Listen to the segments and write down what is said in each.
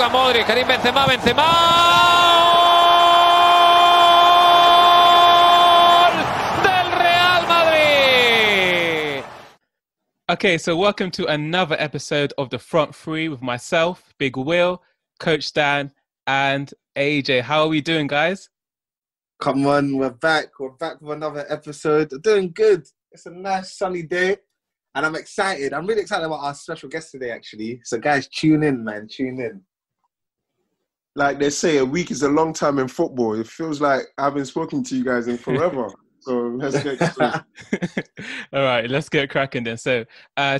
Luka Modric, Karim Benzema, Benzema. ¡Gol del Real Madrid! Okay, so welcome to another episode of The Front Three with myself, Big Will, Coach Dan, and AJ. How are we doing, guys? Come on, we're back. We're back with another episode. Doing good. It's a nice sunny day, and I'm excited. I'm really excited about our special guest today, actually. So, guys, tune in, man. Tune in. Like they say, a week is a long time in football. It feels like I haven't spoken to you guys in forever. So let's get to it. All right, let's get cracking then. So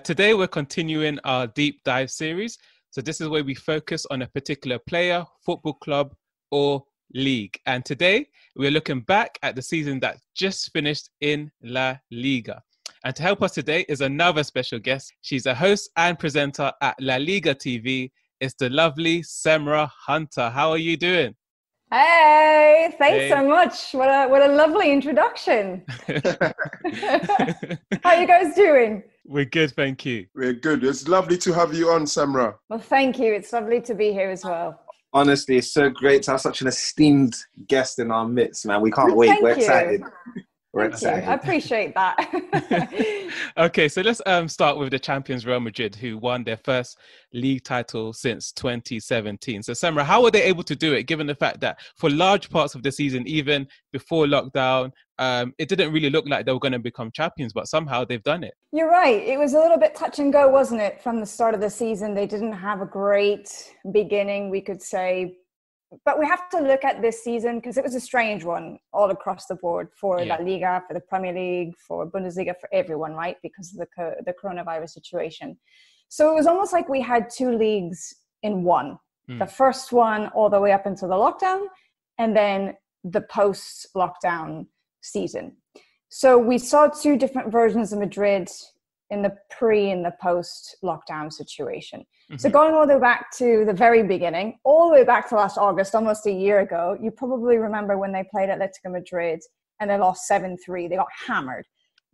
today we're continuing our deep dive series. So this is where we focus on a particular player, football club, or league. And today we're looking back at the season that just finished in La Liga. And to help us today is another special guest. She's a host and presenter at LaLiga TV. It's the lovely Semra Hunter. How are you doing? Hey, thanks so much. What a lovely introduction. How are you guys doing? We're good, thank you. We're good. It's lovely to have you on, Semra. Well, thank you. It's lovely to be here as well. Honestly, it's so great to have such an esteemed guest in our midst, man. We can't wait. Thank We're you. excited. We're Thank excited. you. I appreciate that. Okay, so let's start with the champions Real Madrid, who won their first league title since 2017. So, Semra, how were they able to do it, given the fact that for large parts of the season, even before lockdown, it didn't really look like they were going to become champions, but somehow they've done it? You're right. It was a little bit touch and go, wasn't it? From the start of the season, they didn't have a great beginning, we could say. But we have to look at this season because it was a strange one all across the board for La Liga, for the Premier League, for Bundesliga, for everyone, right? Because of the coronavirus situation. So it was almost like we had two leagues in one. The first one all the way up until the lockdown, and then the post-lockdown season. So we saw two different versions of Madrid in the pre and the post-lockdown situation. So going all the way back to the very beginning, all the way back to last August, almost a year ago, you probably remember when they played Atletico Madrid and they lost 7-3. They got hammered.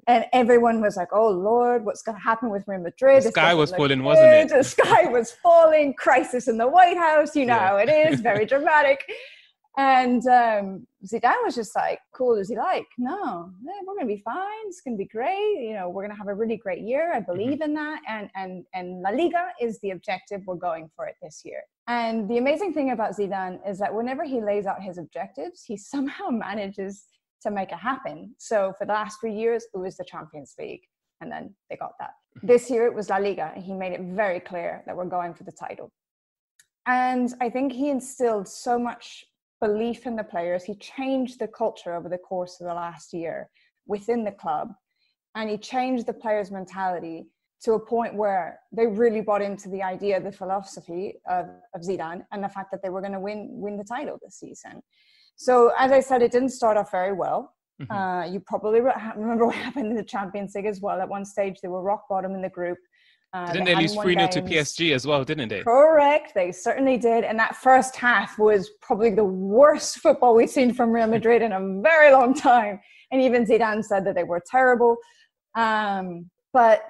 And everyone was like, oh, Lord, what's going to happen with Real Madrid? The sky was falling, wasn't it? The sky was falling, crisis in the White House, you know how it is, very dramatic. And Zidane was just like, cool as he like, no, we're going to be fine. It's going to be great. You know, we're going to have a really great year. I believe in that. And La Liga is the objective. We're going for it this year. And the amazing thing about Zidane is that whenever he lays out his objectives, he somehow manages to make it happen. So for the last 3 years, it was the Champions League. And then they got that. This year, it was La Liga. And he made it very clear that we're going for the title. And I think he instilled so much belief in the players. He changed the culture over the course of the last year within the club, and he changed the players' mentality to a point where they really bought into the idea, the philosophy of Zidane, and the fact that they were going to win the title this season. So as I said, it didn't start off very well. You probably remember what happened in the Champions League as well. At one stage they were rock bottom in the group. Didn't they lose 3-0 to PSG as well, didn't they? Correct, they certainly did. And that first half was probably the worst football we've seen from Real Madrid in a very long time. And even Zidane said that they were terrible. But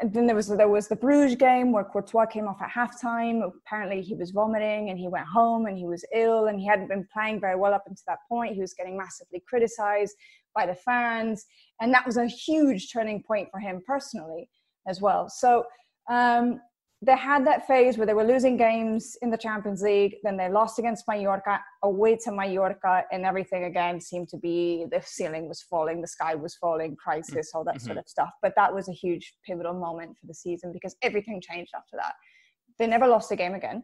then there was the Bruges game where Courtois came off at halftime. Apparently he was vomiting and he went home and he was ill and he hadn't been playing very well up until that point. He was getting massively criticized by the fans. And that was a huge turning point for him personally as well. So they had that phase where they were losing games in the Champions League, then they lost against Mallorca, away to Mallorca, and everything again seemed to be, the ceiling was falling, the sky was falling, crisis, all that sort of stuff. But that was a huge pivotal moment for the season because everything changed after that. They never lost a game again.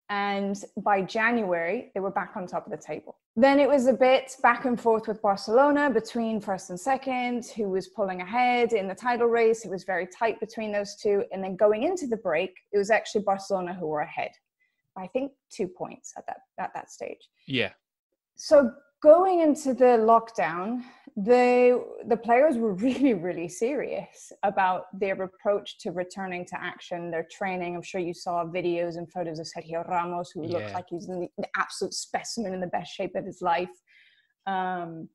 And by January, they were back on top of the table. Then it was a bit back and forth with Barcelona between first and second, who was pulling ahead in the title race. It was very tight between those two. And then going into the break, it was actually Barcelona who were ahead by, I think, 2 points at that stage. Yeah. So going into the lockdown, the players were really, really serious about their approach to returning to action, their training. I'm sure you saw videos and photos of Sergio Ramos, who looks like he's in the absolute specimen in the best shape of his life. And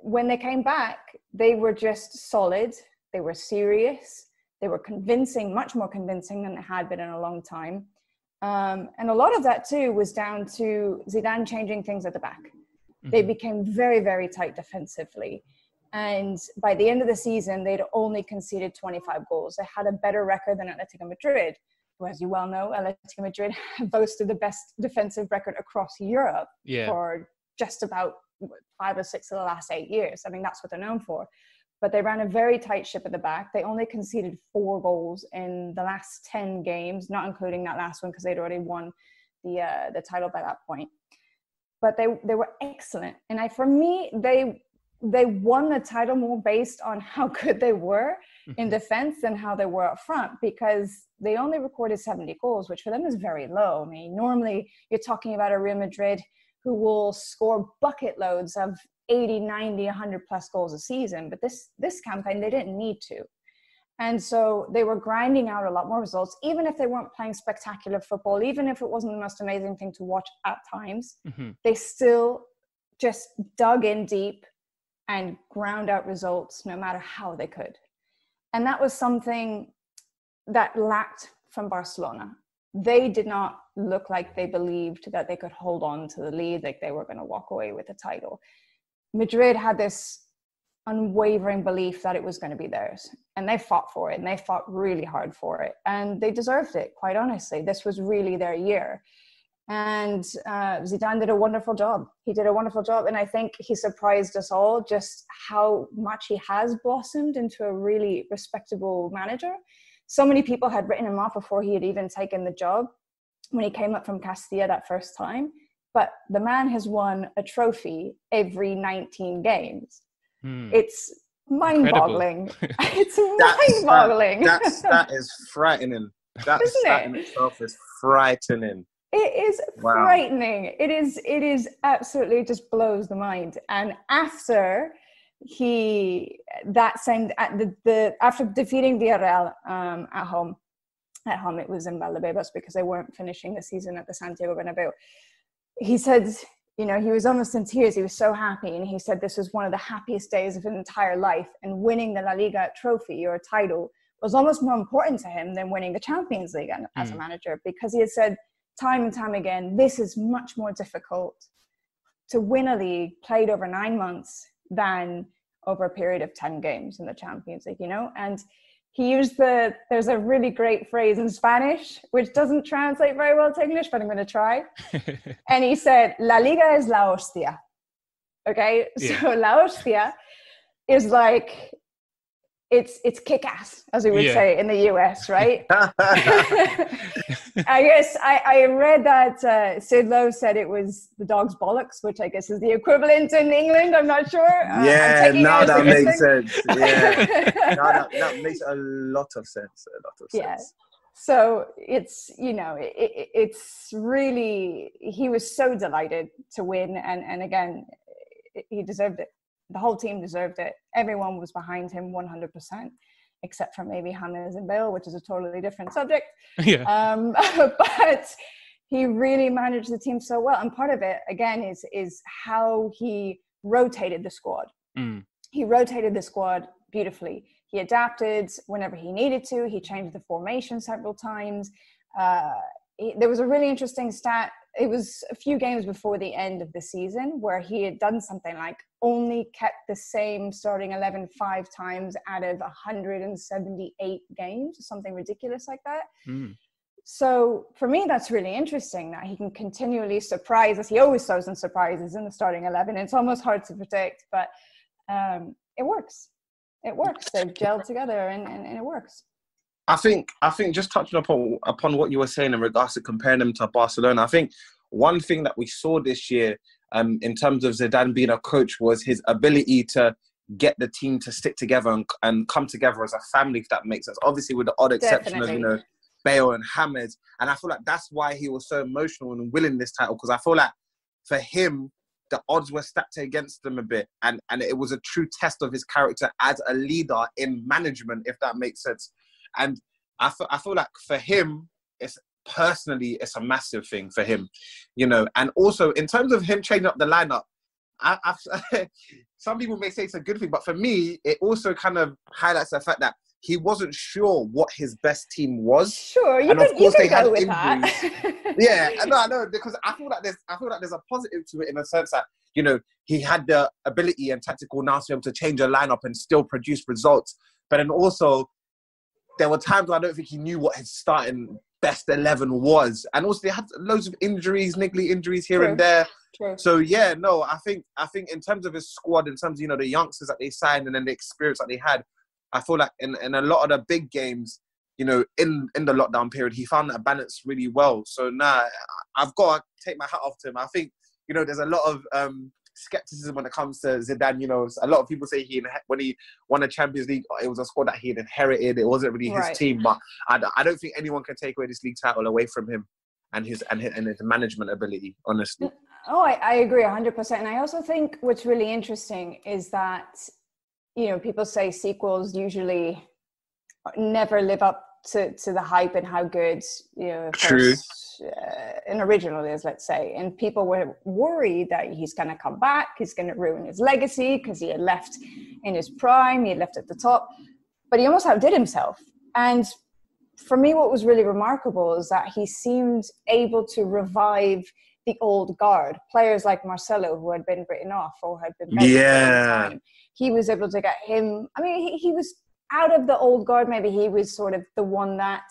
when they came back, they were just solid. They were serious. They were convincing, much more convincing than they had been in a long time. And a lot of that too was down to Zidane changing things at the back. They became very, very tight defensively. And by the end of the season, they'd only conceded 25 goals. They had a better record than Atletico Madrid, who, as you well know, Atletico Madrid boasted the best defensive record across Europe for just about 5 or 6 of the last 8 years. I mean, that's what they're known for. But they ran a very tight ship at the back. They only conceded 4 goals in the last 10 games, not including that last one because they'd already won the title by that point. But they were excellent. And for me, they won the title more based on how good they were in defense than how they were up front, because they only recorded 70 goals, which for them is very low. I mean, normally you're talking about a Real Madrid who will score bucket loads of 80, 90, 100 plus goals a season. But this campaign, they didn't need to. And so they were grinding out a lot more results, even if they weren't playing spectacular football, even if it wasn't the most amazing thing to watch at times. They still just dug in deep and ground out results no matter how they could. And that was something that lacked from Barcelona. They did not look like they believed that they could hold on to the lead, like they were going to walk away with the title. Madrid had this unwavering belief that it was going to be theirs, and they fought for it, and they fought really hard for it, and they deserved it, quite honestly. This was really their year. And Zidane did a wonderful job. He did a wonderful job. And I think he surprised us all just how much he has blossomed into a really respectable manager. So many people had written him off before he had even taken the job when he came up from Castilla that first time. But the man has won a trophy every 19 games. It's mind-boggling. It's mind-boggling. That is frightening. That in itself is frightening. It is frightening. It is absolutely just blows the mind. And after after defeating Villarreal at home it was in Valdebebas because they weren't finishing the season at the Santiago Bernabeu. He said, you know, he was almost in tears. He was so happy, and he said this was one of the happiest days of his entire life. And winning the La Liga trophy or title was almost more important to him than winning the Champions League as a manager, because he had said time and time again, this is much more difficult to win a league played over 9 months than over a period of 10 games in the Champions League, you know? And he used there's a really great phrase in Spanish, which doesn't translate very well to English, but I'm going to try. And he said, La Liga es la hostia. Okay? Yeah. So la hostia is like, it's kick-ass, as we would say in the US, right? I guess I read that Sid Lowe said it was the dog's bollocks, which I guess is the equivalent in England. I'm not sure. Now that makes sense. Yeah, that makes a lot of sense. Yeah. So it's, you know, it's really, he was so delighted to win. And again, he deserved it. The whole team deserved it. Everyone was behind him 100%, except for maybe James and Bale, which is a totally different subject. But he really managed the team so well. And part of it, again, is how he rotated the squad. He rotated the squad beautifully. He adapted whenever he needed to. He changed the formation several times. There was a really interesting stat. It was a few games before the end of the season where he had done something like only kept the same starting 11 5 times out of 178 games, something ridiculous like that. So for me, that's really interesting that he can continually surprise us. He always throws in surprises in the starting 11. It's almost hard to predict, but it works. It works. They've gelled together and it works. I think just touching upon what you were saying in regards to comparing them to Barcelona, I think one thing that we saw this year in terms of Zidane being a coach was his ability to get the team to stick together and come together as a family, if that makes sense. Obviously, with the odd exception of, you know, Bale and James. And I feel like that's why he was so emotional in winning this title, because I feel like for him, the odds were stacked against them a bit. And it was a true test of his character as a leader in management, if that makes sense. And I feel like for him, it's a massive thing for him, you know. And also in terms of him changing up the lineup, some people may say it's a good thing, but for me, it also kind of highlights the fact that he wasn't sure what his best team was. Sure, you And of could course they go had with injuries. that. Yeah, I know, because I feel like there's a positive to it in the sense that, you know, he had the ability and tactical nous to be able to change a lineup and still produce results. But then also, there were times where I don't think he knew what his starting best 11 was. And also, they had loads of injuries, niggly injuries here and there. True. So, yeah, no, I think in terms of his squad, in terms of, you know, the youngsters that they signed and then the experience that they had, I feel like in a lot of the big games, you know, in the lockdown period, he found that balance really well. So, I've got to take my hat off to him. I think, you know, there's a lot of skepticism when it comes to Zidane. You know, a lot of people say when he won the Champions League, it was a squad that he had inherited. It wasn't really his team. But I don't think anyone can take away this league title away from him and his management ability, honestly. Oh, I agree 100%. And I also think what's really interesting is that, you know, people say sequels usually never live up to the hype and how good, you know, True. An original is, let's say. And people were worried that he's going to come back, he's going to ruin his legacy because he had left in his prime, he had left at the top, but he almost outdid himself. And for me, what was really remarkable is that he seemed able to revive the old guard, players like Marcelo, who had been written off or had been benched for a time. He was able to get him. I mean, he was out of the old guard. Maybe he was sort of the one that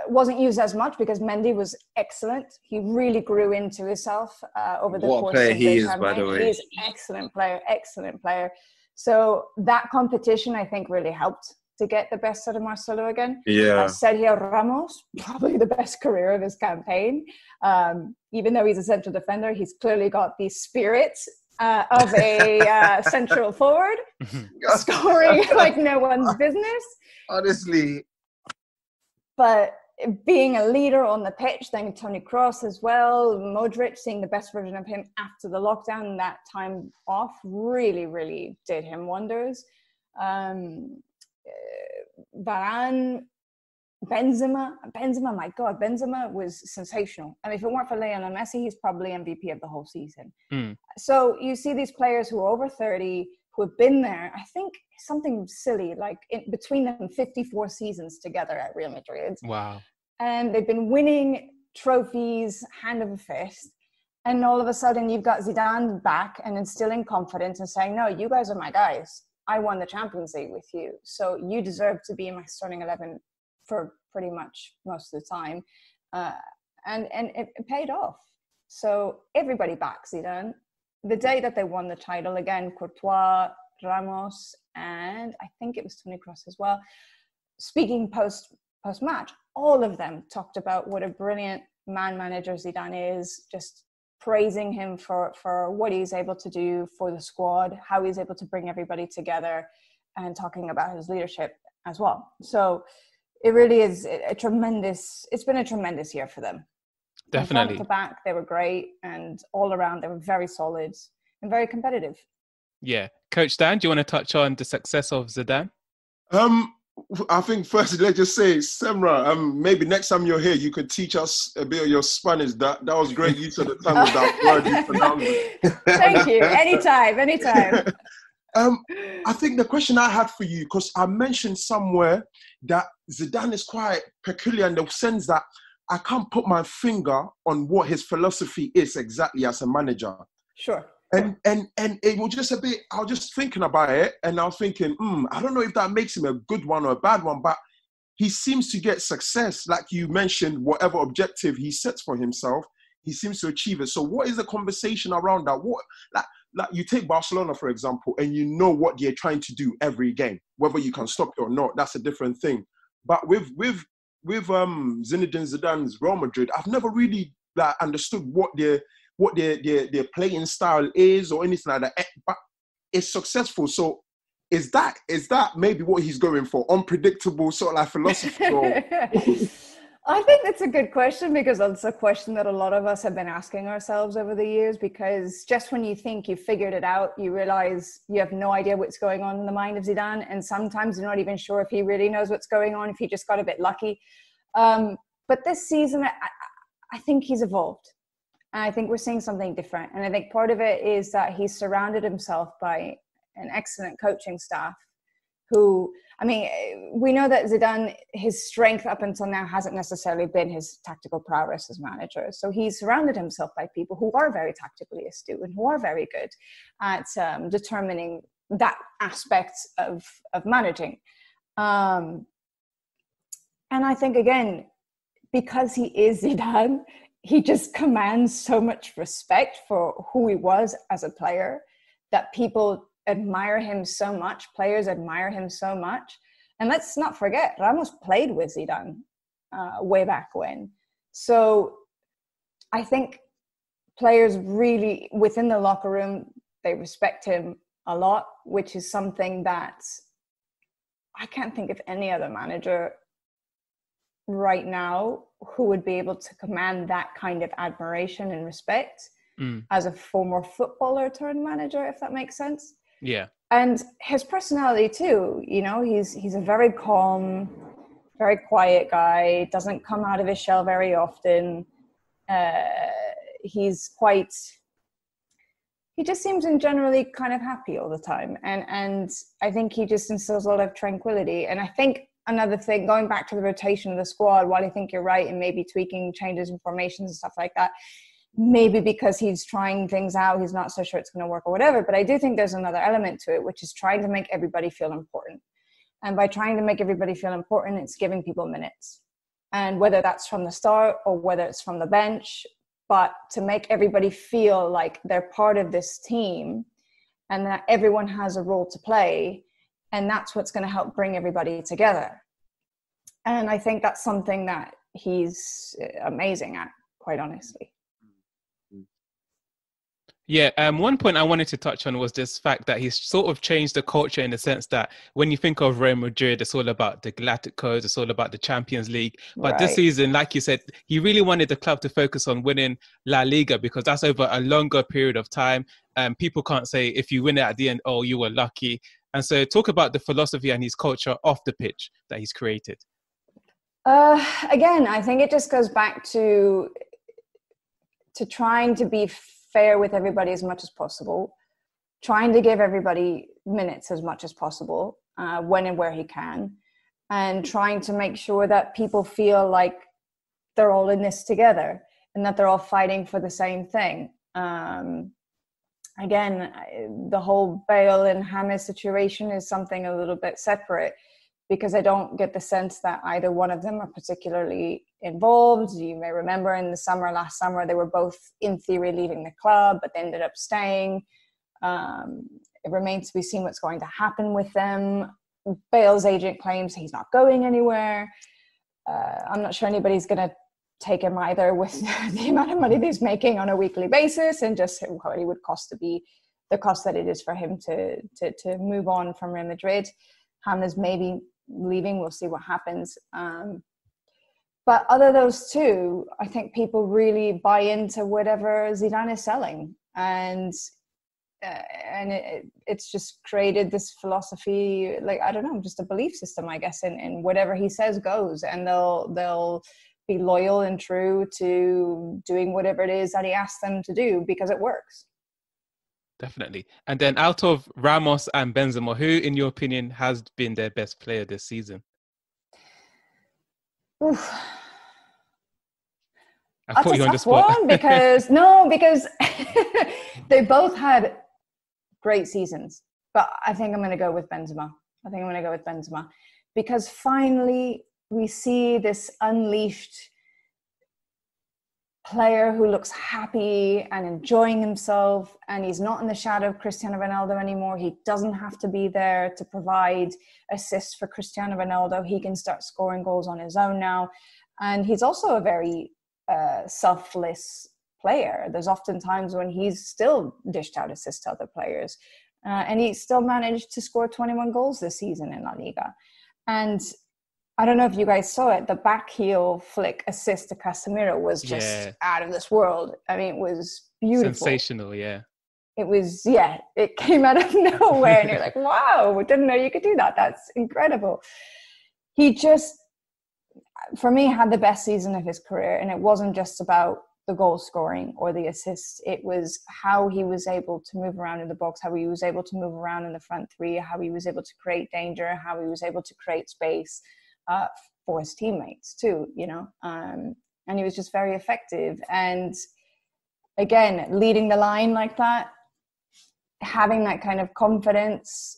wasn't used as much because Mendy was excellent. He really grew into himself over the course of the he is, campaign. by the way. He's an excellent player. So that competition, I think, really helped to get the best out of Marcelo again. Yeah. Sergio Ramos, probably the best career of his campaign. Even though he's a central defender, he's clearly got the spirit of a central forward, scoring like no one's business. Honestly. But being a leader on the pitch, then Toni Kroos as well, Modric, seeing the best version of him after the lockdown and that time off really, really did him wonders. Varane, Benzema, my God, Benzema was sensational. And if it weren't for Lionel Messi, he's probably MVP of the whole season. So you see these players who are over 30, who have been there, I think something silly, like between them 54 seasons together at Real Madrid. Wow. And they've been winning trophies hand over fist. And all of a sudden you've got Zidane back and instilling confidence and saying, no, you guys are my guys. I won the Champions League with you. So you deserve to be in my starting 11 for pretty much most of the time. And it paid off. So everybody backs Zidane. The day that they won the title, again, Courtois, Ramos, and I think it was Toni Kroos as well, speaking post-match, all of them talked about what a brilliant man-manager Zidane is, just praising him for what he's able to do for the squad, how he's able to bring everybody together, and talking about his leadership as well. So it really is it's been a tremendous year for them. Definitely. From front to back, they were great, and all around, they were very solid and very competitive. Yeah. Coach Dan, do you want to touch on the success of Zidane? I think first, let's just say, Semra, maybe next time you're here, you could teach us a bit of your Spanish. That was great use of the tongue with that word you pronounced. Thank you. Anytime. I think the question I had for you, because I mentioned somewhere that Zidane is quite peculiar in the sense that I can't put my finger on what his philosophy is exactly as a manager. Sure. And it was just a bit, I was just thinking about it, and I was thinking, I don't know if that makes him a good one or a bad one, but he seems to get success. Like you mentioned, whatever objective he sets for himself, he seems to achieve it. So what is the conversation around that? What, like you take Barcelona, for example, and you know what they're trying to do every game. Whether you can stop it or not, that's a different thing. But with Zinedine Zidane's Real Madrid, I've never really understood what their playing style is or anything like that. But it's successful. So is that maybe what he's going for? Unpredictable sort of like philosophy? Or... I think that's a good question, because it's a question that a lot of us have been asking ourselves over the years, because just when you think you've figured it out, you realize you have no idea what's going on in the mind of Zidane. And sometimes you're not even sure if he really knows what's going on, if he just got a bit lucky. But this season, I think he's evolved. And I think we're seeing something different. And I think part of it is that he's surrounded himself by an excellent coaching staff who, I mean, we know that Zidane, his strength up until now hasn't necessarily been his tactical prowess as manager. So he's surrounded himself by people who are very tactically astute and who are very good at determining that aspect of managing. And I think, again, because he is Zidane, he just commands so much respect for who he was as a player that people admire him so much, players admire him so much. And let's not forget, Ramos played with Zidane way back when. So I think players really, within the locker room, they respect him a lot, which is something that I can't think of any other manager right now who would be able to command that kind of admiration and respect as a former footballer turned manager, if that makes sense. Yeah. And his personality too, you know, he's a very calm, very quiet guy, doesn't come out of his shell very often. He just seems generally kind of happy all the time. And I think he just instills a lot of tranquility. And I think another thing, going back to the rotation of the squad, while I think you're right and maybe tweaking changes in formations and stuff like that, maybe because he's trying things out, he's not so sure it's going to work or whatever. But I do think there's another element to it, which is trying to make everybody feel important. And by trying to make everybody feel important, it's giving people minutes. And whether that's from the start or whether it's from the bench, but to make everybody feel like they're part of this team and that everyone has a role to play. And that's what's going to help bring everybody together. And I think that's something that he's amazing at, quite honestly. Yeah, one point I wanted to touch on was this fact that he's sort of changed the culture in the sense that when you think of Real Madrid, it's all about the Galacticos, it's all about the Champions League. But this season, like you said, he really wanted the club to focus on winning La Liga because that's over a longer period of time. People can't say if you win it at the end, oh, you were lucky. And so talk about the philosophy and his culture off the pitch that he's created. Again, I think it just goes back to trying to be fair with everybody as much as possible, trying to give everybody minutes as much as possible when and where he can, and trying to make sure that people feel like they're all in this together and that they're all fighting for the same thing. Again, the whole Bale and James situation is something a little bit separate because I don't get the sense that either one of them are particularly involved. You may remember in the last summer, they were both in theory leaving the club, but they ended up staying. It remains to be seen what's going to happen with them. Bale's agent claims he's not going anywhere. I'm not sure anybody's going to take him either with the amount of money that he's making on a weekly basis and just what it would cost to be the cost that it is for him to move on from Real Madrid. James maybe leaving, we'll see what happens. But other those two, I think people really buy into whatever Zidane is selling. And it's just created this philosophy, like, I don't know, just a belief system, I guess, in whatever he says goes. And they'll be loyal and true to doing whatever it is that he asks them to do because it works. Definitely. And then out of Ramos and Benzema, who, in your opinion, has been their best player this season? Oof. I put you on the spot. Because they both had great seasons. But I think I'm going to go with Benzema. Because finally we see this unleashed player who looks happy and enjoying himself, and he's not in the shadow of Cristiano Ronaldo anymore. He doesn't have to be there to provide assists for Cristiano Ronaldo. He can start scoring goals on his own now. And he's also a very selfless player. There's often times when he's still dished out assists to other players. And he still managed to score 21 goals this season in La Liga. And I don't know if you guys saw it, the back heel flick assist to Casemiro was just out of this world. I mean, it was beautiful. Sensational, yeah. It was, it came out of nowhere. And you're like, wow, didn't know you could do that. That's incredible. He just, for me, had the best season of his career. And it wasn't just about the goal scoring or the assists. It was how he was able to move around in the box, how he was able to move around in the front three, how he was able to create danger, how he was able to create space for his teammates too, you know. And he was just very effective. And again, leading the line like that, having that kind of confidence.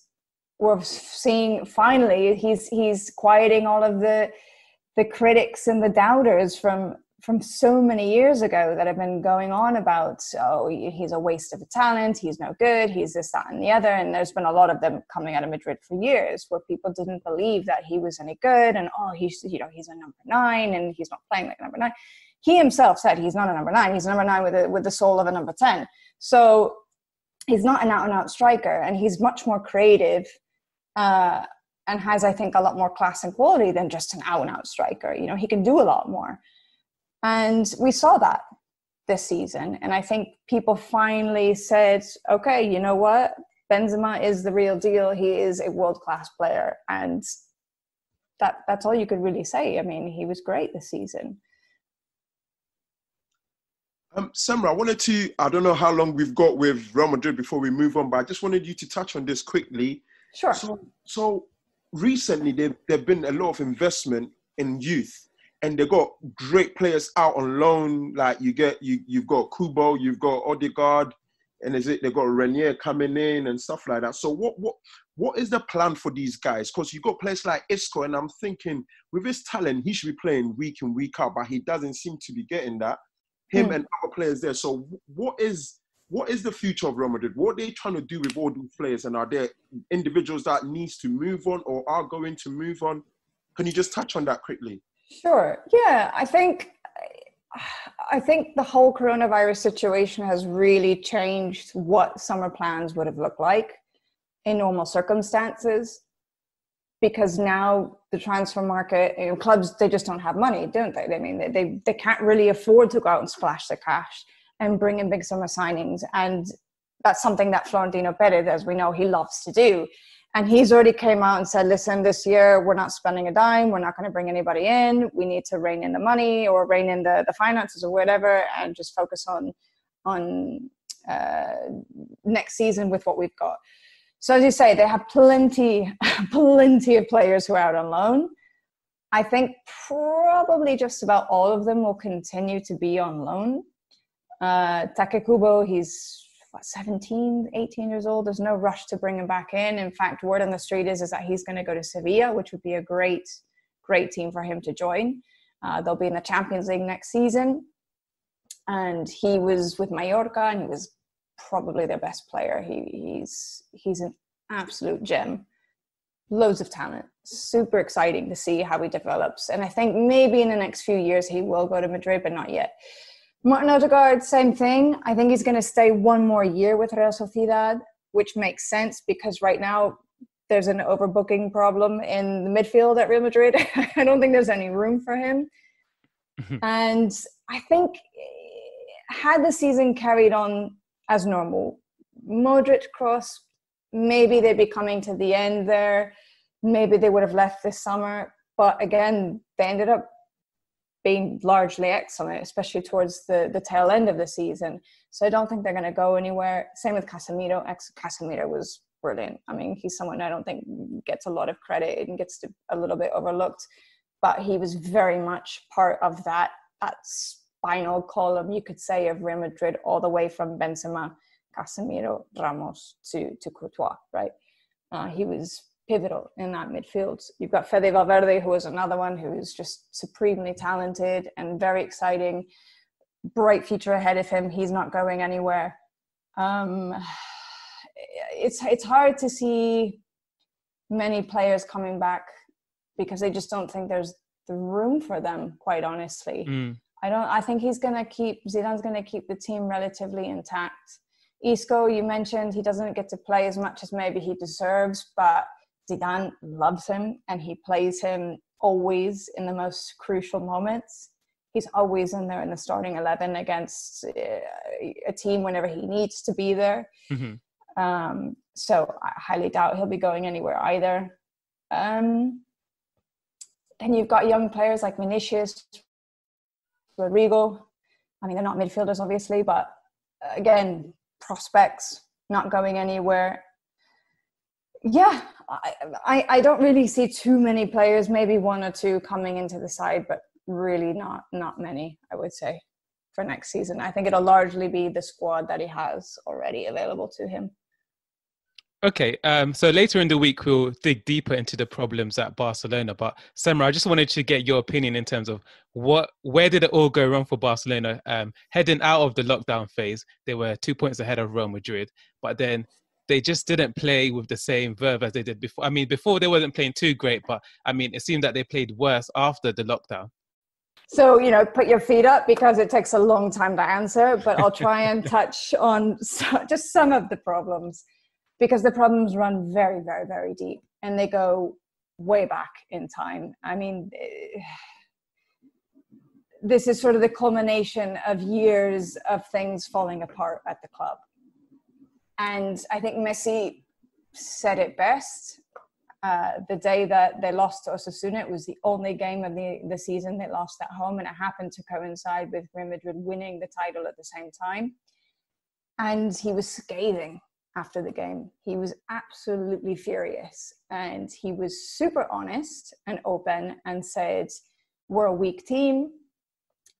We're seeing finally he's quieting all of the critics and the doubters from so many years ago that have been going on about, oh, he's a waste of a talent, he's no good, he's this, that, and the other. And there's been a lot of them coming out of Madrid for years where people didn't believe that he was any good, and he's a number 9 and he's not playing like a number 9. He himself said he's not a number 9, he's a number 9 with the soul of a number 10. So he's not an out-and-out striker, and he's much more creative and has, I think, a lot more class and quality than just an out-and-out striker. You know, he can do a lot more. And we saw that this season. And I think people finally said, okay, you know what? Benzema is the real deal. He is a world-class player. And that's all you could really say. I mean, he was great this season. Semra, I don't know how long we've got with Real Madrid before we move on, but I just wanted you to touch on this quickly. Sure. So recently there've been a lot of investment in youth, and they got great players out on loan. Like you've got Kubo, you've got Odegaard, and they've got Renier coming in and stuff like that. So what is the plan for these guys? Because you've got players like Isco, and I'm thinking with his talent, he should be playing week in, week out, but he doesn't seem to be getting that. Him and other players there. So what is the future of Real Madrid? What are they trying to do with all these players? And are there individuals that needs to move on or are going to move on? Can you just touch on that quickly? Sure. Yeah, I think the whole coronavirus situation has really changed what summer plans would have looked like in normal circumstances. Because now the transfer market, clubs, they just don't have money, don't they? I mean, they can't really afford to go out and splash the cash and bring in big summer signings. And that's something that Florentino Perez, as we know, he loves to do. And he's already came out and said, listen, this year we're not spending a dime. We're not going to bring anybody in. We need to rein in the money or rein in the finances or whatever, and just focus on next season with what we've got. So as you say, they have plenty of players who are out on loan. I think probably just about all of them will continue to be on loan. Take Kubo, he's 17, 18 years old. There's no rush to bring him back in. In fact, word on the street is that he's going to go to Sevilla, which would be a great team for him to join. They'll be in the Champions League next season. And he was with Mallorca, and he was probably their best player. He's an absolute gem. Loads of talent. Super exciting to see how he develops. And I think maybe in the next few years he will go to Madrid, but not yet. Martin Odegaard, same thing. I think he's going to stay one more year with Real Sociedad, which makes sense because right now there's an overbooking problem in the midfield at Real Madrid. I don't think there's any room for him. And I think had the season carried on as normal, Modric, Kroos, maybe they'd be coming to the end there. Maybe they would have left this summer. But again, they ended up being largely excellent, especially towards the tail end of the season. So I don't think they're going to go anywhere. Same with Casemiro. Casemiro was brilliant. I mean, he's someone I don't think gets a lot of credit and gets a little bit overlooked. But he was very much part of that spinal column, you could say, of Real Madrid, all the way from Benzema, Casemiro, Ramos to Courtois, right? He was pivotal in that midfield. You've got Fede Valverde, who is another one who is just supremely talented and very exciting. Bright future ahead of him. He's not going anywhere. It's hard to see many players coming back because they just don't think there's the room for them, quite honestly. I think Zidane's going to keep the team relatively intact. Isco, you mentioned, he doesn't get to play as much as maybe he deserves, but Zidane loves him and he plays him always in the most crucial moments. He's always in there in the starting 11 against a team whenever he needs to be there. So I highly doubt he'll be going anywhere either. And you've got young players like Vinicius, Rodrigo. I mean, they're not midfielders, obviously, but again, prospects not going anywhere. Yeah, I don't really see too many players, maybe one or two coming into the side, but really not many, I would say, for next season. I think it'll largely be the squad that he has already available to him. Okay, so later in the week, we'll dig deeper into the problems at Barcelona. But Semra, I just wanted to get your opinion in terms of where did it all go wrong for Barcelona? Heading out of the lockdown phase, they were 2 points ahead of Real Madrid, but then they just didn't play with the same verve as they did before. I mean, before they wasn't playing too great, but I mean, it seemed that they played worse after the lockdown. So, put your feet up because it takes a long time to answer, but I'll try and touch on just some of the problems, because the problems run very, very, very deep and they go way back in time. I mean, this is sort of the culmination of years of things falling apart at the club. And I think Messi said it best. The day that they lost to Osasuna, it was the only game of the season they lost at home, and it happened to coincide with Real Madrid winning the title at the same time. And he was scathing after the game. He was absolutely furious, and he was super honest and open and said, we're a weak team.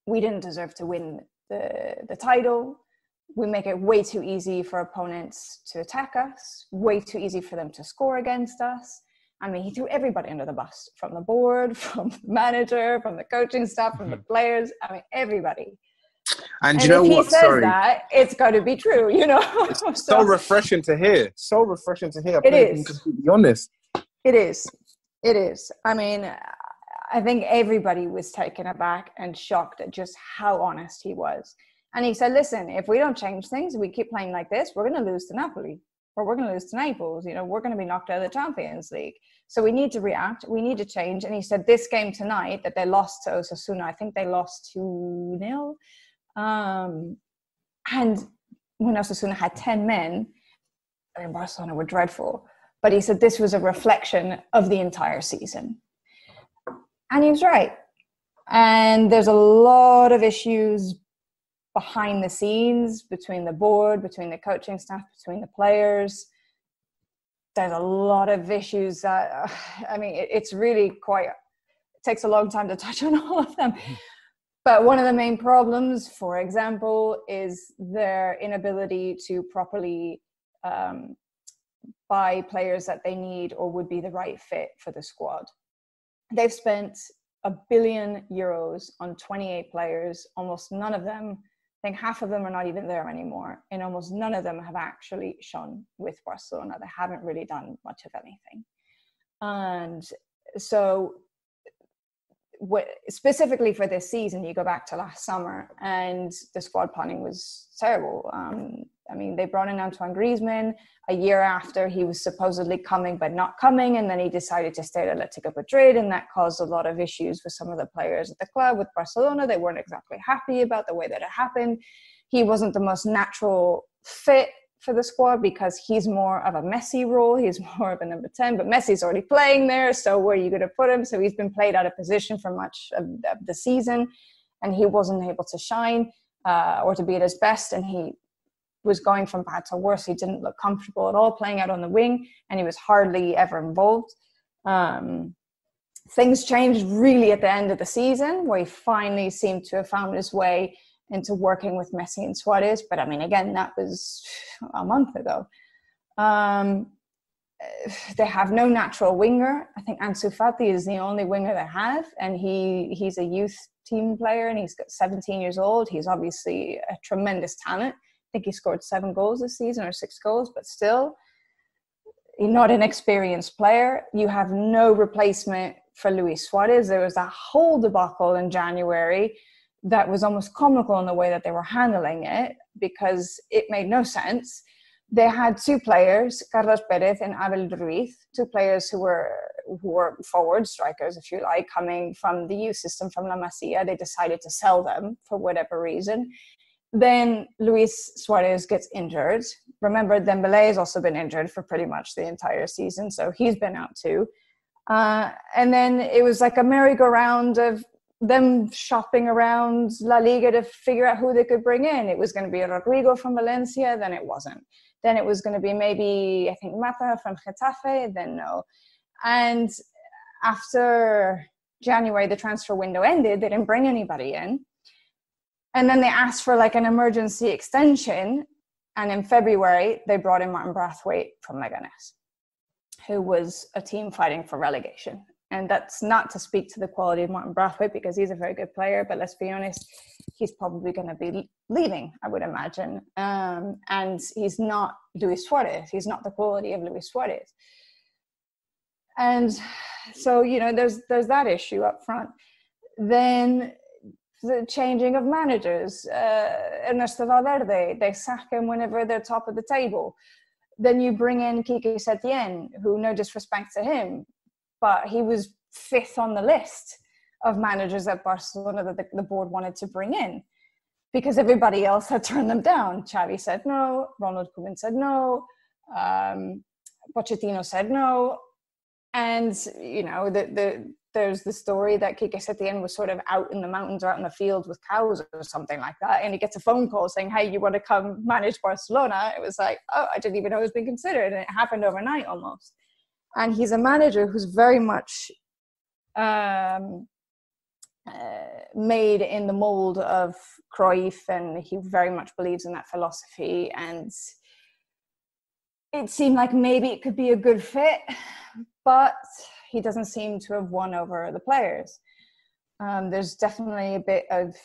We didn't deserve to win the title. We make it way too easy for opponents to attack us, way too easy for them to score against us. I mean, he threw everybody under the bus, from the board, from the manager, from the coaching staff, from the players. I mean, everybody. And you know what? If he says that, it's got to be true, It's so refreshing to hear. So refreshing to hear. It is. Completely honest. It is. It is. I mean, I think everybody was taken aback and shocked at just how honest he was. And he said, listen, if we don't change things, we keep playing like this, we're going to lose to Napoli, or we're going to lose to Naples. We're going to be knocked out of the Champions League. So we need to react. We need to change. And he said this game tonight that they lost to Osasuna, I think they lost 2-0. And when Osasuna had 10 men, I mean, Barcelona were dreadful. But he said this was a reflection of the entire season. And he was right. And there's a lot of issues behind the scenes, between the board, between the coaching staff, between the players. There's a lot of issues that, it's really it takes a long time to touch on all of them. But one of the main problems, for example, is their inability to properly buy players that they need or would be the right fit for the squad. They've spent €1 billion on 28 players. Almost none of them, I think half of them are not even there anymore. And almost none of them have actually shone with Barcelona. They haven't really done much of anything. And so specifically for this season, you go back to last summer and the squad planning was terrible. They brought in Antoine Griezmann a year after he was supposedly coming but not coming, and then he decided to stay at Atletico Madrid, and that caused a lot of issues with some of the players at the club. With Barcelona, they weren't exactly happy about the way that it happened. He wasn't the most natural fit for the squad because he's more of a Messi role. He's more of a number 10, but Messi's already playing there, so where are you going to put him? So he's been played out of position for much of the season, and he wasn't able to shine or to be at his best, and he was going from bad to worse. He didn't look comfortable at all playing out on the wing, and he was hardly ever involved. Things changed really at the end of the season, where he finally seemed to have found his way into working with Messi and Suarez. But again, that was a month ago. They have no natural winger. I think Ansu Fati is the only winger they have, and he's a youth team player, and he's got 17 years old. He's obviously a tremendous talent. I think he scored 7 goals this season, or 6 goals, but still, he's not an experienced player. You have no replacement for Luis Suarez. There was that whole debacle in January that was almost comical in the way that they were handling it, because it made no sense. They had 2 players, Carlos Perez and Abel Ruiz, 2 players who were forward strikers, if you like, coming from the youth system from La Masia. They decided to sell them for whatever reason. Then Luis Suarez gets injured. Remember, Dembélé has also been injured for pretty much the entire season, so he's been out too. And then it was like a merry-go-round of them shopping around La Liga to figure out who they could bring in. It was going to be Rodrigo from Valencia, then it wasn't. Then it was going to be maybe, I think, Mata from Getafe, then no. And after January, the transfer window ended, they didn't bring anybody in. And then they asked for like an emergency extension. And in February, they brought in Martin Braithwaite from Leganes, who was a team fighting for relegation. And that's not to speak to the quality of Martin Braithwaite, because he's a very good player, but let's be honest, he's probably going to be leaving, I would imagine. And he's not Luis Suarez. He's not the quality of Luis Suarez. And so, you know, there's that issue up front. Then the changing of managers. Ernesto Valverde, they sack him whenever they're top of the table. Then you bring in Quique Setién, who, no disrespect to him, but he was 5th on the list of managers at Barcelona that the board wanted to bring in, because everybody else had turned them down. Xavi said no, Ronald Koeman said no, Pochettino said no. And, you know, there's the story that Quique Setién was sort of out in the mountains or out in the fields with cows or something like that. And he gets a phone call saying, hey, you want to come manage Barcelona? It was like, oh, I didn't even know it was being considered. And it happened overnight almost. And he's a manager who's very much made in the mold of Cruyff, and he very much believes in that philosophy. And it seemed like maybe it could be a good fit, but he doesn't seem to have won over the players. There's definitely a bit of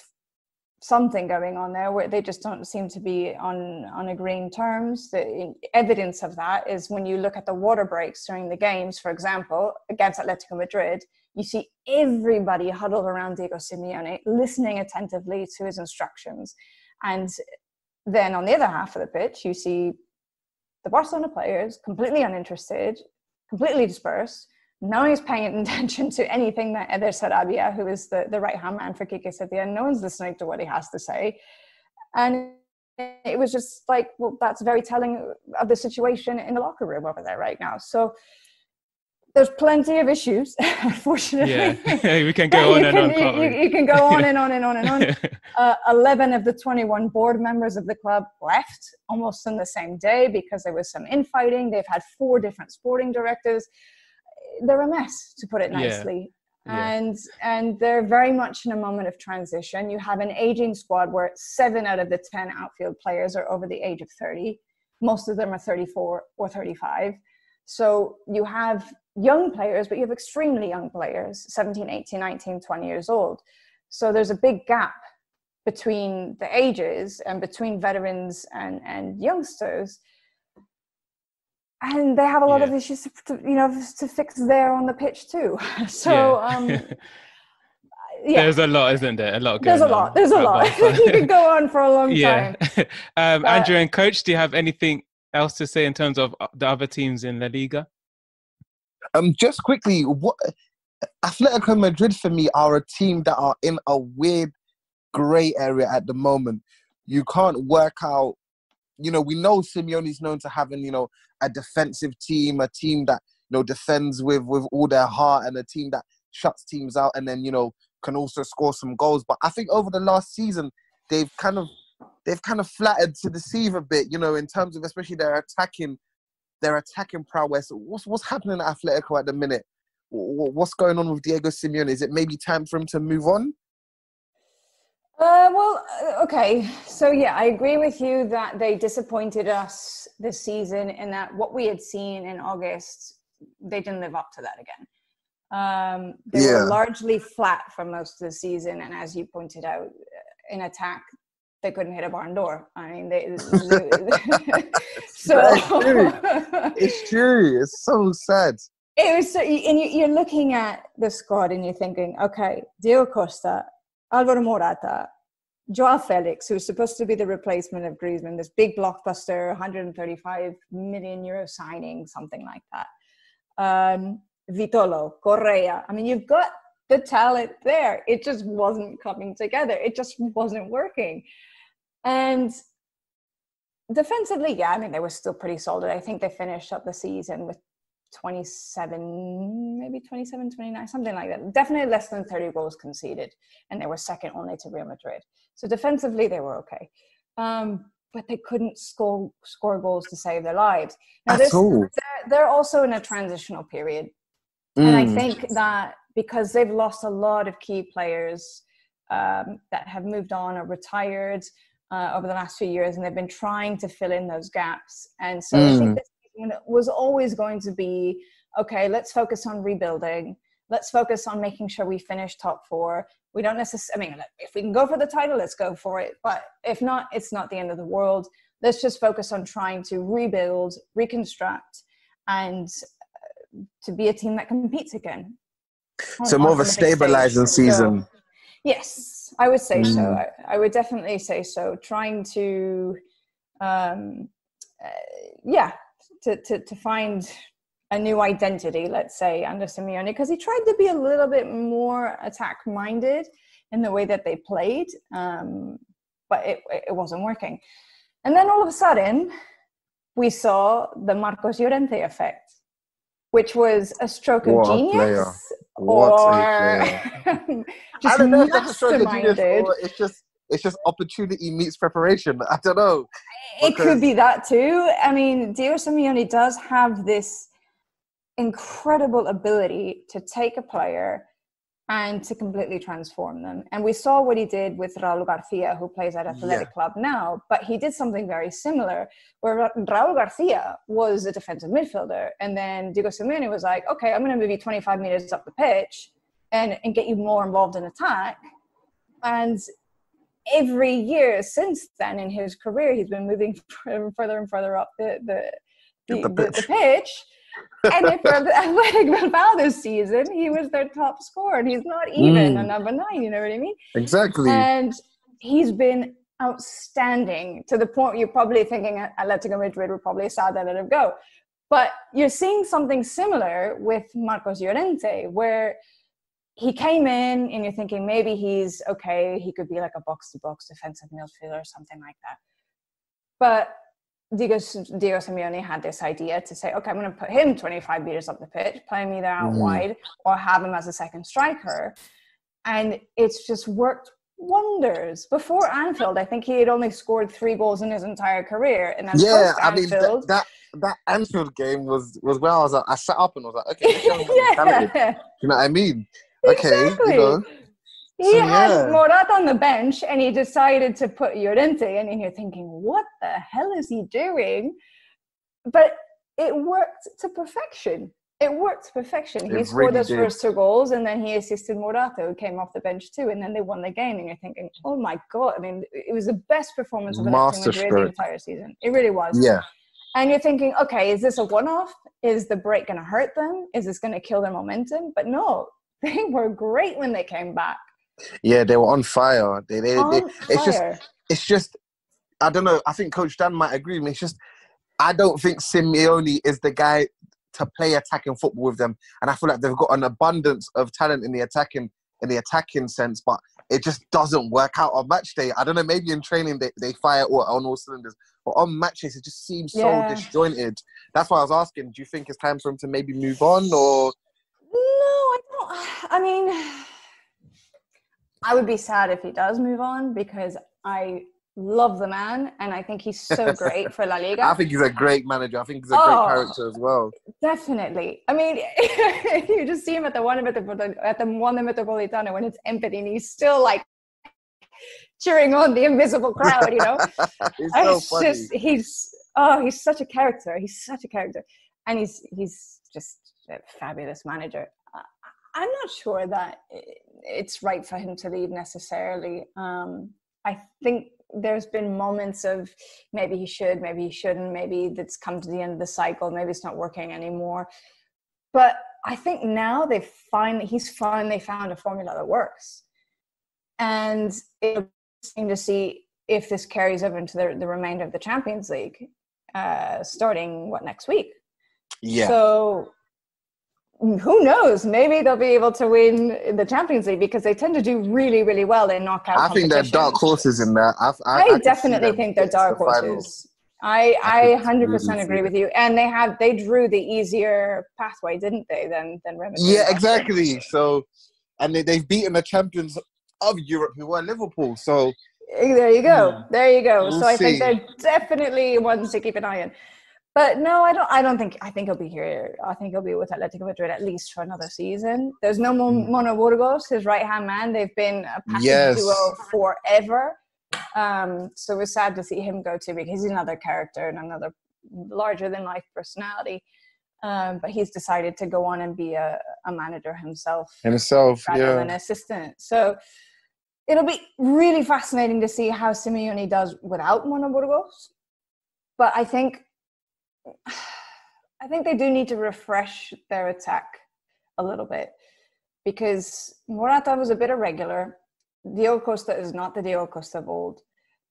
something going on there where they just don't seem to be on agreeing terms. The evidence of that is when you look at the water breaks during the games, for example, against Atletico Madrid, you see everybody huddled around Diego Simeone, listening attentively to his instructions. And then on the other half of the pitch, you see the Barcelona players completely uninterested, completely dispersed. No one is paying attention to anything that Eder Sarabia, who is the right-hand man for Quique Setién, no one's listening to what he has to say. And it was just like, well, that's very telling of the situation in the locker room over there right now. So there's plenty of issues, unfortunately. Yeah, we can go on and on, can't we? You can go on and on and on and on. 11 of the 21 board members of the club left almost on the same day because there was some infighting. They've had 4 different sporting directors. They're a mess, to put it nicely. Yeah. And they're very much in a moment of transition. You have an aging squad where 7 out of the 10 outfield players are over the age of 30. Most of them are 34 or 35. So you have young players, but you have extremely young players, 17, 18, 19, 20 years old. So there's a big gap between the ages and between veterans and youngsters. And they have a lot of issues to fix there on the pitch too. So there's a lot, isn't there? A lot. There's a lot. You could go on for a long time. Andrew and Coach, do you have anything else to say in terms of the other teams in La Liga? Just quickly, Atletico Madrid for me are a team that are in a weird grey area at the moment. You can't work out. You know, we know Simeone's known to having, a defensive team, a team that, defends with all their heart, and a team that shuts teams out and then, can also score some goals. But I think over the last season, they've kind of flattered to deceive a bit, in terms of especially their attacking prowess. What's happening at Atletico at the minute? What's going on with Diego Simeone? Is it maybe time for him to move on? Okay. So, yeah, I agree with you that they disappointed us this season in that what we had seen in August, they didn't live up to that again. They were largely flat for most of the season. And as you pointed out, in attack, they couldn't hit a barn door. I mean, It's true. It's so sad. It was so, and you're looking at the squad and you're thinking, okay, Diego Costa, Alvaro Morata, Joao Felix, who's supposed to be the replacement of Griezmann, this big blockbuster, 135 million euro signing, something like that. Vitolo, Correa. I mean, you've got the talent there. It just wasn't coming together. It just wasn't working. And defensively, they were still pretty solid. I think they finished up the season with 27, maybe 27, 29, something like that. Definitely less than 30 goals conceded. And they were second only to Real Madrid. So defensively, they were okay. But they couldn't score goals to save their lives. Now, they're also in a transitional period. And I think that because they've lost a lot of key players that have moved on or retired over the last few years, and they've been trying to fill in those gaps. And so I think this season was always going to be, okay, let's focus on rebuilding. Let's focus on making sure we finish top 4. We don't necessarily, I mean, if we can go for the title, let's go for it. But if not, it's not the end of the world. Let's just focus on trying to rebuild, reconstruct, and to be a team that competes again. So more of a stabilizing season. So, yes, I would say so. I would definitely say so. Trying to, to find a new identity, let's say, under Simeone, because he tried to be a little bit more attack-minded in the way that they played, but it wasn't working. And then all of a sudden, we saw the Marcos Llorente effect, which was a stroke of genius, just I don't know if that's a stroke of genius, masterminded. or it's just opportunity meets preparation. I don't know. It could be that too. I mean, Diego Simeone does have this incredible ability to take a player and to completely transform them. And we saw what he did with Raul Garcia, who plays at Athletic Club now, but he did something very similar, where Raul Garcia was a defensive midfielder. And then Diego Simeone was like, okay, I'm going to move you 25 meters up the pitch and get you more involved in attack. And every year since then in his career, he's been moving further and further up the pitch. And for Athletic Bilbao this season, he was their top scorer. And he's not even a number 9, you know what I mean? Exactly. And he's been outstanding, to the point you're probably thinking Atletico Madrid were probably sad to let him go. But you're seeing something similar with Marcos Llorente, where he came in and you're thinking maybe he's okay, he could be like a box-to-box defensive midfielder or something like that. But Diego Simeone had this idea to say, okay, I'm going to put him 25 meters up the pitch, play him either out wide or have him as a second striker. And it's just worked wonders. Before Anfield, I think he had only scored 3 goals in his entire career. And then Anfield, that Anfield game was where I was like, I sat up and was like, okay, this young man's talented. You know what I mean? Okay, exactly. You know. He had Morata on the bench and he decided to put Llorente in, and you're thinking, what the hell is he doing? But it worked to perfection. He scored those first 2 goals, and then he assisted Morata, who came off the bench too, and then they won the game, and you're thinking, oh my God. I mean, it was the best performance of Atletico Madrid the entire season. It really was. Yeah. And you're thinking, okay, is this a one-off? Is the break going to hurt them? Is this going to kill their momentum? But no, they were great when they came back. Yeah, they were on fire. It's just, I don't know. I think Coach Dan might agree with me. It's just, I don't think Simeone is the guy to play attacking football with them. And I feel like they've got an abundance of talent in the attacking sense, but it just doesn't work out on match day. I don't know. Maybe in training they fire on all cylinders, but on match days it just seems so disjointed. That's why I was asking. Do you think it's time for him to maybe move on, or? No, I don't. I mean, I would be sad if he does move on, because I love the man and I think he's so great for LaLiga. I think he's a great manager. I think he's a great character as well. Definitely. I mean, you just see him at the Wanda Metropolitano when it's empty and he's still like cheering on the invisible crowd, you know? It's so funny. He's such a character. And he's just a fabulous manager. I'm not sure that it's right for him to leave necessarily. I think there's been moments of maybe he should, maybe he shouldn't, maybe that's come to the end of the cycle, maybe it's not working anymore. But I think now he's finally found a formula that works. And it'll be interesting to see if this carries over into the remainder of the Champions League, starting, next week? Yeah. So who knows? Maybe they'll be able to win the Champions League, because they tend to do really, really well in knockout competitions. I think they're dark horses in that. I definitely think they're dark horses. I 100% agree with you. And they drew the easier pathway, didn't they, than Real Madrid? Yeah, exactly. So, and they've beaten the champions of Europe, who were Liverpool. So there you go. There you go. We'll so I think see. they're definitely ones to keep an eye on. But no, I don't think. I think he'll be here. I think he'll be with Atletico Madrid at least for another season. There's no Mono Burgos, his right-hand man. They've been a package duo forever. So it's sad to see him go too, because he's another character and another larger-than-life personality. But he's decided to go on and be a manager himself rather than an assistant. So it'll be really fascinating to see how Simeone does without Mono Burgos. But I think they do need to refresh their attack a little bit, because Morata was a bit irregular. Diego Costa is not the Diego Costa of old.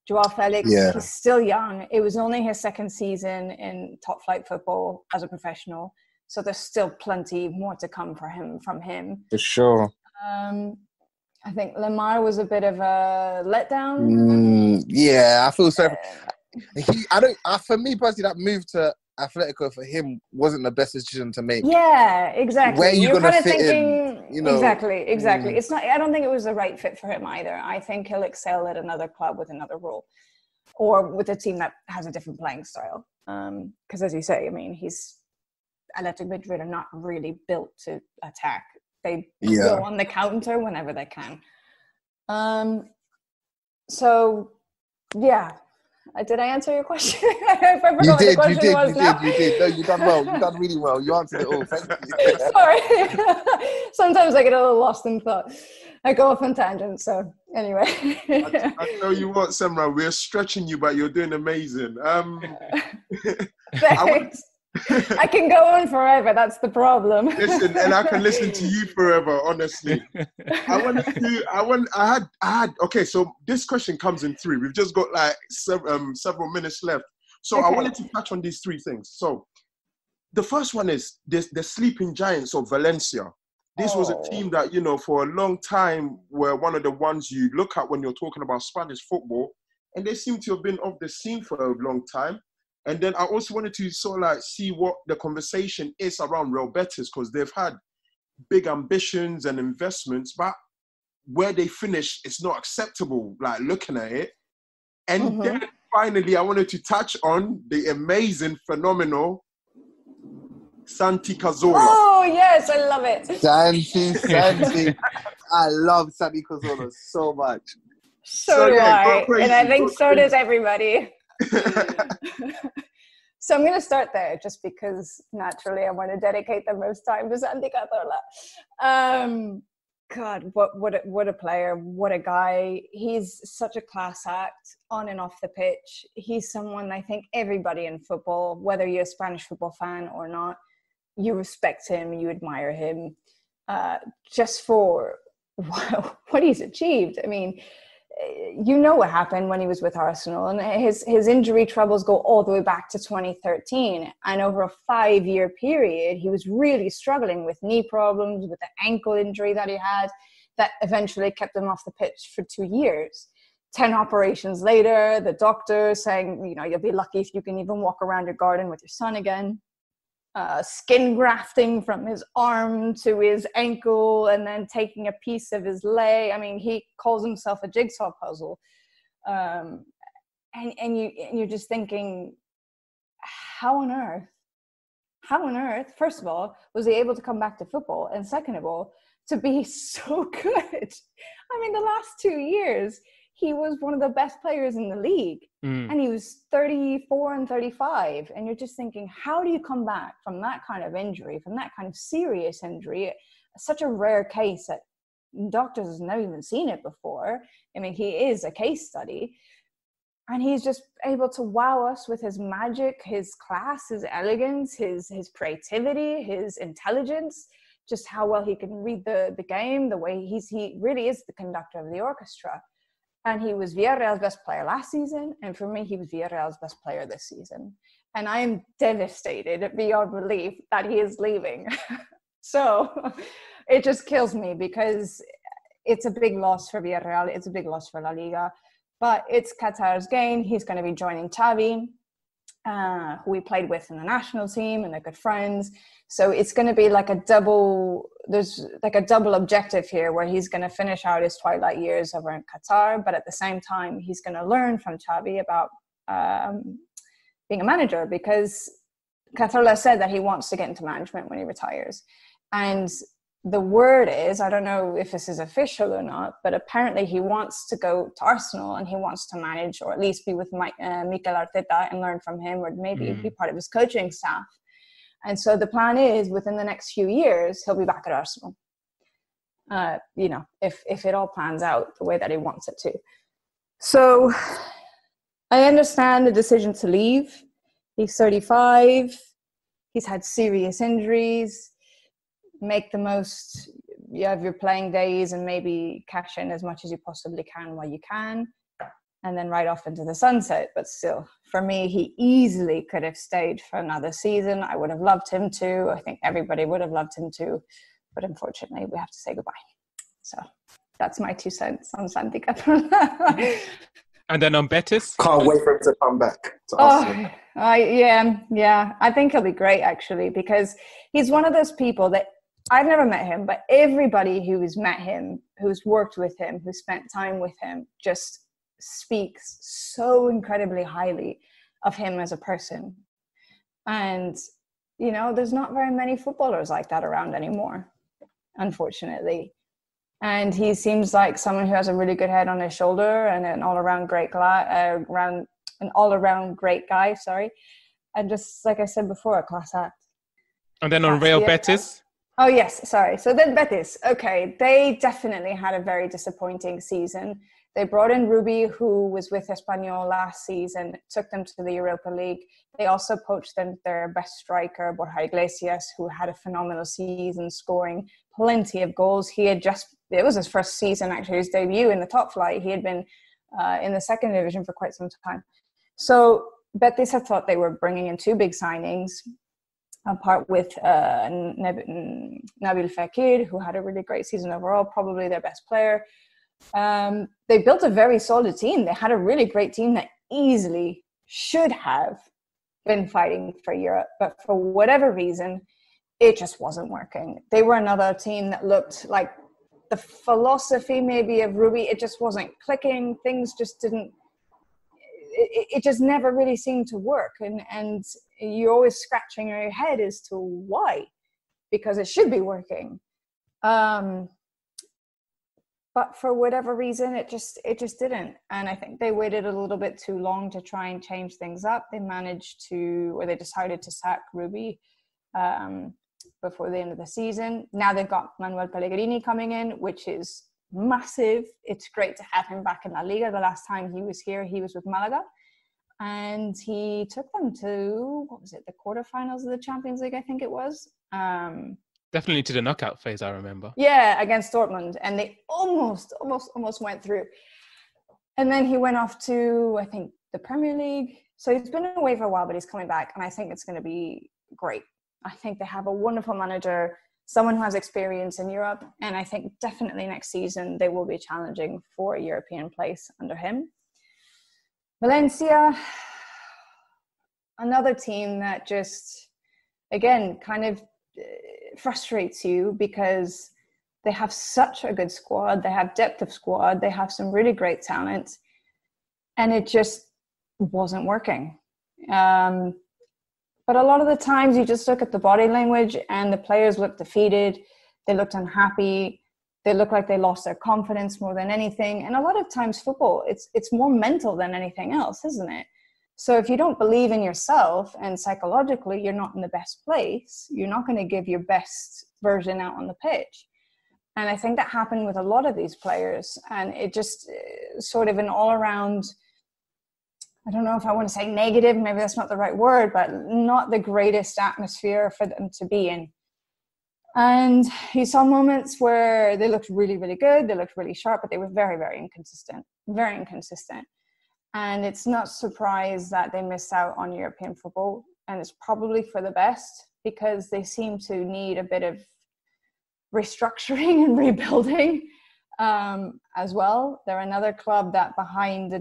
Joao Felix, he's still young. It was only his second season in top flight football as a professional. So there's still plenty more to come from him. For sure. I think Lemar was a bit of a letdown. I feel so. For me personally, that move to Atletico for him wasn't the best decision to make. Yeah, exactly. Where you're kind of fit thinking, in, you know. Exactly. It's not. I don't think it was the right fit for him either. I think he'll excel at another club with another role, or with a team that has a different playing style. Because as you say, I mean, Atletico Madrid are not really built to attack. They go on the counter whenever they can. So, yeah. Did I answer your question? I forgot what the question was now. You did. No, you done well. You done really well. You answered it all. Thank you. Sorry. Sometimes I get a little lost in thought. I go off on tangents. So anyway. I tell you what, Semra, we're stretching you, but you're doing amazing. Thanks. I can go on forever. That's the problem. Listen, and I can listen to you forever. Honestly, Okay, so this question comes in three. We've just got like several minutes left. So I wanted to touch on these three things. So the first one is the sleeping giants of Valencia. This was a team that, you know, for a long time were one of the ones you look at when you're talking about Spanish football, and they seem to have been off the scene for a long time. And then I also wanted to sort of like see what the conversation is around Real Betis, because they've had big ambitions and investments, but where they finish, it's not acceptable, like looking at it. And then finally, I wanted to touch on the amazing, phenomenal Santi Cazorla. Oh, yes, I love it. Santi. I love Santi Cazorla so much. So do I. And I think so does everybody. So I'm going to start there, just because naturally I want to dedicate the most time to Santi Cazorla. God, what a player, what a guy. He's such a class act on and off the pitch. He's someone I think everybody in football, whether you're a Spanish football fan or not, you respect him, you admire him, just for what he's achieved. I mean, you know what happened when he was with Arsenal, and his injury troubles go all the way back to 2013. And over a 5-year period, he was really struggling with knee problems, with the ankle injury that he had, that eventually kept him off the pitch for 2 years. 10 operations later, the doctor saying, you know, you'll be lucky if you can even walk around your garden with your son again. Skin grafting from his arm to his ankle, and then taking a piece of his leg. I mean, he calls himself a jigsaw puzzle. And you're just thinking, how on earth, first of all, was he able to come back to football? And second of all, to be so good. I mean, the last 2 years, he was one of the best players in the league. And he was 34 and 35. And you're just thinking, how do you come back from that kind of injury, from that kind of serious injury? Such a rare case that doctors have never even seen it before. I mean, he is a case study. And he's just able to wow us with his magic, his class, his elegance, his creativity, his intelligence, just how well he can read the game, the way he really is the conductor of the orchestra. And he was Villarreal's best player last season. And for me, he was Villarreal's best player this season. And I am devastated beyond belief that he is leaving. So it just kills me, because it's a big loss for Villarreal. It's a big loss for La Liga. But it's Qatar's gain. He's going to be joining Xavi. who we played with in the national team, and they're good friends. So it's going to be like there's like a double objective here, where he's going to finish out his twilight years over in Qatar, but at the same time, he's going to learn from Xavi about being a manager, because Cazorla said that he wants to get into management when he retires. And the word is, I don't know if this is official or not, but apparently he wants to go to Arsenal and he wants to manage, or at least be with Mikel Arteta and learn from him, or maybe be part of his coaching staff. And so the plan is, within the next few years, he'll be back at Arsenal. If it all plans out the way that he wants it to. So I understand the decision to leave. He's 35. He's had serious injuries. Make the most of your playing days and maybe cash in as much as you possibly can while you can, and then right off into the sunset. But still, for me, he easily could have stayed for another season. I would have loved him to. I think everybody would have loved him to. But unfortunately, we have to say goodbye. So that's my 2 cents on Santi Cazorla. And then on Betis? Can't wait for him to come back to Arsenal. Yeah. I think he'll be great, actually, because he's one of those people that I've never met him, but everybody who's met him, who's worked with him, who spent time with him, just speaks so incredibly highly of him as a person. And, there's not very many footballers like that around anymore, unfortunately. And he seems like someone who has a really good head on his shoulder and an all-around great guy, and just like I said before, a class act. And then on Real Betis? Oh, yes, sorry. So then Betis, okay, they definitely had a very disappointing season. They brought in Ruby, who was with Espanyol last season, took them to the Europa League. They also poached their best striker, Borja Iglesias, who had a phenomenal season, scoring plenty of goals. It was his first season, actually, his debut in the top flight. He had been in the second division for quite some time. So Betis had thought they were bringing in 2 big signings, apart with Nabil Fekir, who had a really great season overall, probably their best player. They built a very solid team. They had a really great team that easily should have been fighting for Europe, but for whatever reason, it just wasn't working. They were another team that looked like the philosophy maybe of Ruby, it just wasn't clicking. Things just didn't, it just never really seemed to work. And you're always scratching your head as to why, because it should be working. But for whatever reason, it just didn't. And I think they waited a little bit too long to try and change things up. They decided to sack Ruby before the end of the season. Now they've got Manuel Pellegrini coming in, which is massive. It's great to have him back in LaLiga. The last time he was here, he was with Malaga. And he took them to, the quarterfinals of the Champions League, I think it was. Definitely to the knockout phase, I remember. Yeah, against Dortmund. And they almost went through. And then he went off to, I think, the Premier League. So he's been away for a while, but he's coming back. And I think it's going to be great. I think they have a wonderful manager, someone who has experience in Europe. And I think definitely next season they will be challenging for a European place under him. Valencia, another team that just, again, kind of frustrates you because they have such a good squad. They have depth of squad. They have some really great talent. And it just wasn't working. But a lot of the times you just look at the body language and the players look defeated. They looked unhappy. They look like they lost their confidence more than anything. And a lot of times football, it's more mental than anything else, isn't it? So if you don't believe in yourself and psychologically you're not in the best place, you're not going to give your best version out on the pitch. And I think that happened with a lot of these players. And it just sort of an all-around, I don't know if I want to say negative, maybe that's not the right word, but not the greatest atmosphere for them to be in. And you saw moments where they looked really, really good. They looked really sharp, but they were very, very inconsistent. Very inconsistent. And it's not surprised that they missed out on European football. And it's probably for the best because they seem to need a bit of restructuring and rebuilding as well. They're another club that behind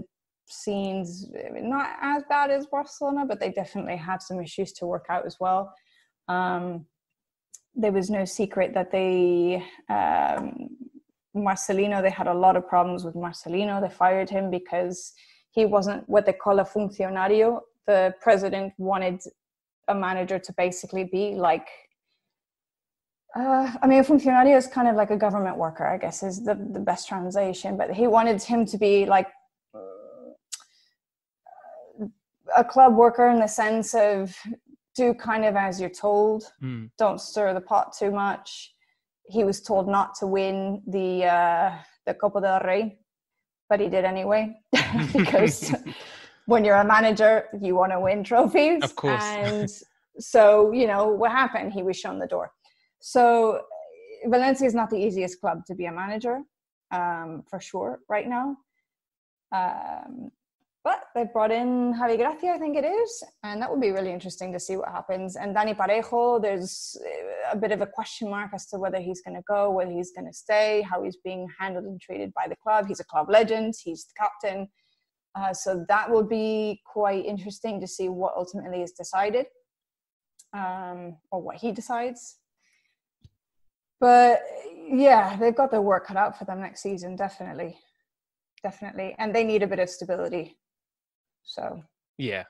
scenes, not as bad as Barcelona, but they definitely had some issues to work out as well. There was no secret that Marcelino, they had a lot of problems with Marcelino. They fired him because he wasn't what they call a funcionario. The president wanted a manager to basically be like, a funcionario is kind of like a government worker, I guess is the best translation, but he wanted him to be like a club worker in the sense of do kind of as you're told, don't stir the pot too much. He was told not to win the Copa del Rey, but he did anyway, because when you're a manager, you want to win trophies. Of course. And so, what happened? He was shown the door. So Valencia is not the easiest club to be a manager, for sure, right now. But they've brought in Javi Gracia, I think it is, and that would be really interesting to see what happens. And Dani Parejo, there's a bit of a question mark as to whether he's going to go, whether he's going to stay, how he's being handled and treated by the club. He's a club legend. He's the captain. So that will be quite interesting to see what ultimately is decided, or what he decides. But yeah, they've got their work cut out for them next season, definitely. And they need a bit of stability. So yeah,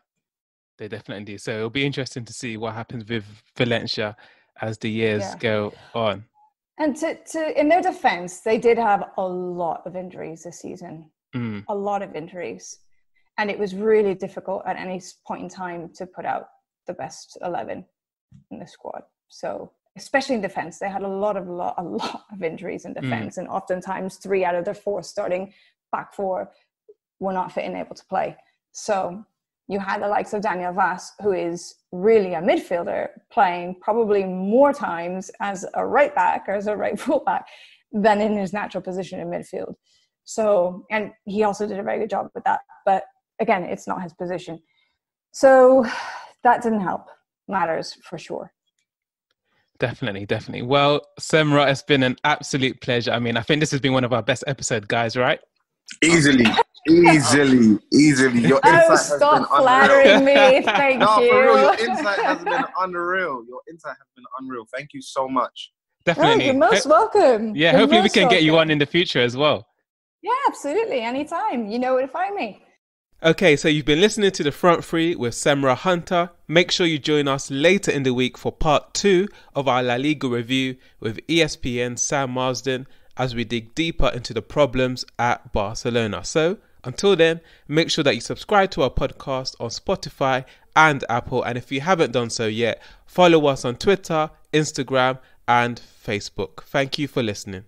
they definitely do. So it'll be interesting to see what happens with Valencia as the years go on. And to in their defense, they did have a lot of injuries this season. A lot of injuries. And it was really difficult at any point in time to put out the best 11 in the squad. So especially in defense, they had a lot of injuries in defense, and oftentimes 3 out of their 4 starting back 4 were not fit and able to play. So you had the likes of Daniel Vaz, who is really a midfielder, playing probably more times as a right back or as a right full back than in his natural position in midfield. So, and he also did a very good job with that. But again, it's not his position. So that didn't help matters for sure. Definitely. Well, Semra, it's been an absolute pleasure. I mean, I think this has been one of our best episodes, guys, right? Easily. Your insight has been flattering me. Thank you. No, for real, your insight has been unreal. Thank you so much. Definitely. Oh, you're most welcome. Yeah, hopefully we can get you on in the future as well. Yeah, absolutely. Anytime. You know where to find me. Okay, so you've been listening to The Front Three with Semra Hunter. Make sure you join us later in the week for part 2 of our La Liga review with ESPN's Sam Marsden as we dig deeper into the problems at Barcelona. So, until then, make sure that you subscribe to our podcast on Spotify and Apple. And if you haven't done so yet, follow us on Twitter, Instagram, and Facebook. Thank you for listening.